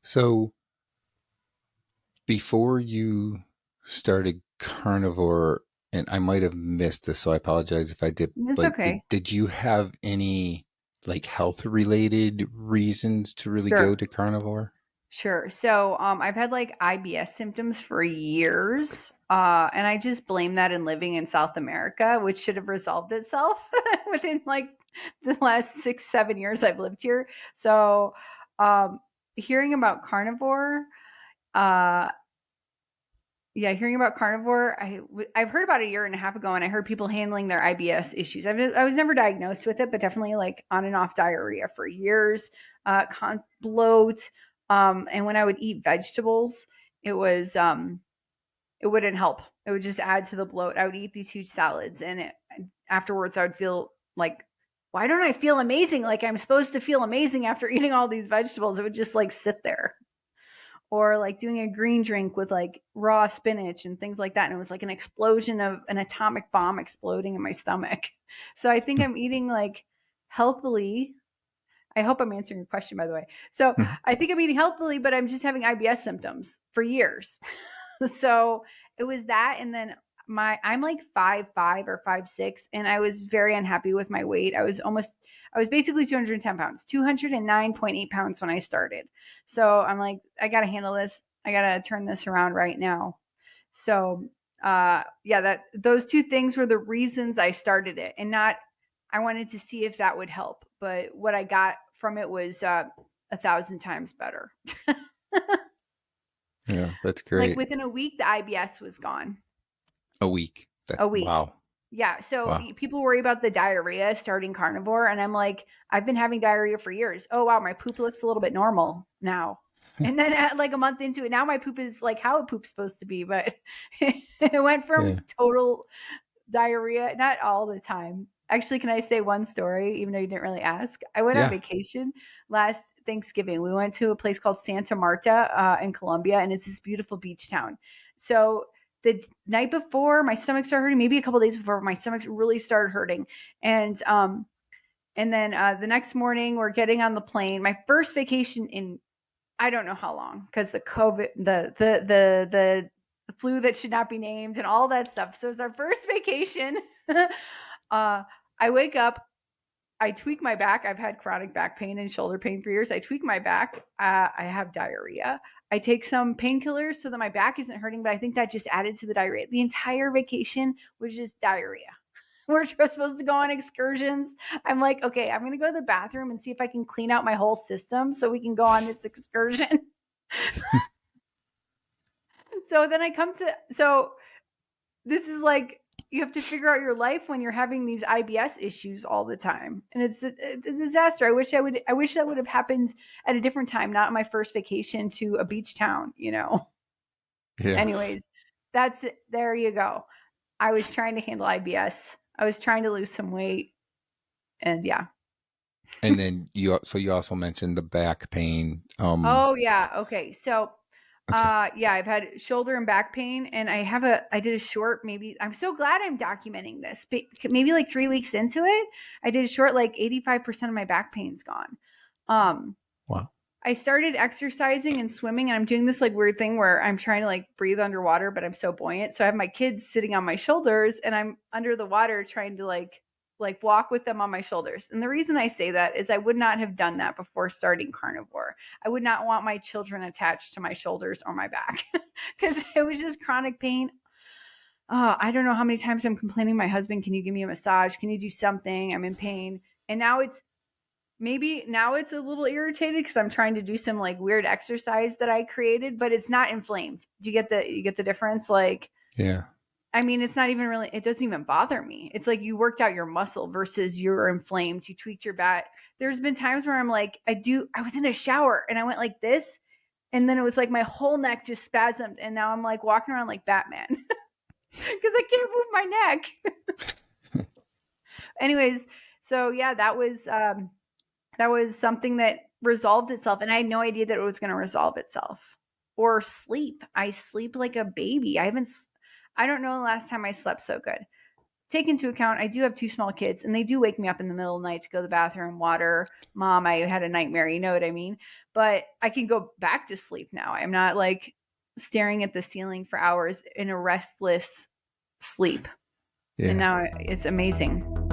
So before you started carnivore, and I might have missed this, so I apologize if I did, It's but okay. did you have any like health related reasons to really go Sure. to carnivore? Sure. So, I've had like IBS symptoms for years. And I just blame that in living in South America, which should have resolved itself within like the last 6, 7 years I've lived here. So, um, hearing about carnivore, uh, yeah, hearing about carnivore, I've heard about a year and a half ago, and I heard people handling their IBS issues. I was never diagnosed with it, but definitely like on and off diarrhea for years, bloat, and when I would eat vegetables, it was it wouldn't help. It would just add to the bloat. I would eat these huge salads, and afterwards I would feel like, why don't I feel amazing? Like I'm supposed to feel amazing after eating all these vegetables. It would just like sit there, or like doing a green drink with like raw spinach and things like that. And it was like an explosion of an atomic bomb exploding in my stomach. So I think I'm eating like healthily. I hope I'm answering your question, by the way. So I think I'm eating healthily, but I'm just having IBS symptoms for years. So it was that. And then I'm like 5'5" or 5'6", and I was very unhappy with my weight. I was basically 210 pounds, 209.8 pounds when I started. So I'm like, I got to handle this. I got to turn this around right now. So, yeah, that those two things were the reasons I started it, and not, I wanted to see if that would help. But what I got from it was 1,000 times better. Yeah, that's Like great. within a week, the IBS was gone. A week. That A week. wow. Yeah. So Wow. people worry about the diarrhea starting carnivore. And I'm like, I've been having diarrhea for years. Oh, wow. My poop looks a little bit normal now. And then at like a month into it, now my poop is like how a poop's supposed to be. But it went from Yeah. total diarrhea, not all the time. Actually, can I say one story, even though you didn't really ask? I went on Yeah. vacation last Thanksgiving. We went to a place called Santa Marta in Colombia, and it's this beautiful beach town. So the night before, my stomach started hurting. Maybe a couple days before, my stomach really started hurting, and then the next morning, we're getting on the plane. My first vacation in I don't know how long, because the COVID, the flu that should not be named, and all that stuff. So it's our first vacation. I wake up, I tweak my back. I've had chronic back pain and shoulder pain for years. I tweak my back. I have diarrhea. I take some painkillers so that my back isn't hurting, but I think that just added to the diarrhea. The entire vacation was just diarrhea. We're supposed to go on excursions. I'm like, okay, I'm going to go to the bathroom and see if I can clean out my whole system so we can go on this excursion. So then I come to, so this is like, you have to figure out your life when you're having these IBS issues all the time. And it's a disaster. I wish that would have happened at a different time, not my first vacation to a beach town, you know. Yeah. Anyways, that's it. There you go. I was trying to handle IBS. I was trying to lose some weight, and yeah. And then you also mentioned the back pain. Oh yeah. Okay. So Okay. yeah, I've had shoulder and back pain, and I did a short, maybe, I'm so glad I'm documenting this. Maybe like 3 weeks into it, I did a short, like 85% of my back pain's gone. Um, Wow. I started exercising and swimming, and I'm doing this like weird thing where I'm trying to like breathe underwater, but I'm so buoyant. So I have my kids sitting on my shoulders, and I'm under the water trying to like walk with them on my shoulders. And the reason I say that is I would not have done that before starting carnivore. I would not want my children attached to my shoulders or my back because it was just chronic pain. Oh, I don't know how many times I'm complaining to my husband, can you give me a massage? Can you do something? I'm in pain. And now it's a little irritated because I'm trying to do some like weird exercise that I created, but it's not inflamed. Do you get the difference? Like, Yeah. I mean, it's not even really, it doesn't even bother me. It's like you worked out your muscle versus you're inflamed. You tweaked your back. There's been times where I'm like, I was in a shower and I went like this. And then it was like my whole neck just spasmed. And now I'm like walking around like Batman because I can't move my neck. Anyways, so yeah, that was something that resolved itself. And I had no idea that it was going to resolve itself. Or sleep. I sleep like a baby. I don't know the last time I slept so good. Take into account I do have two small kids, and they do wake me up in the middle of the night to go to the bathroom, water, mom, I had a nightmare, you know what I mean? but I can go back to sleep now. I'm not like staring at the ceiling for hours in a restless sleep. And Yeah. now it's amazing.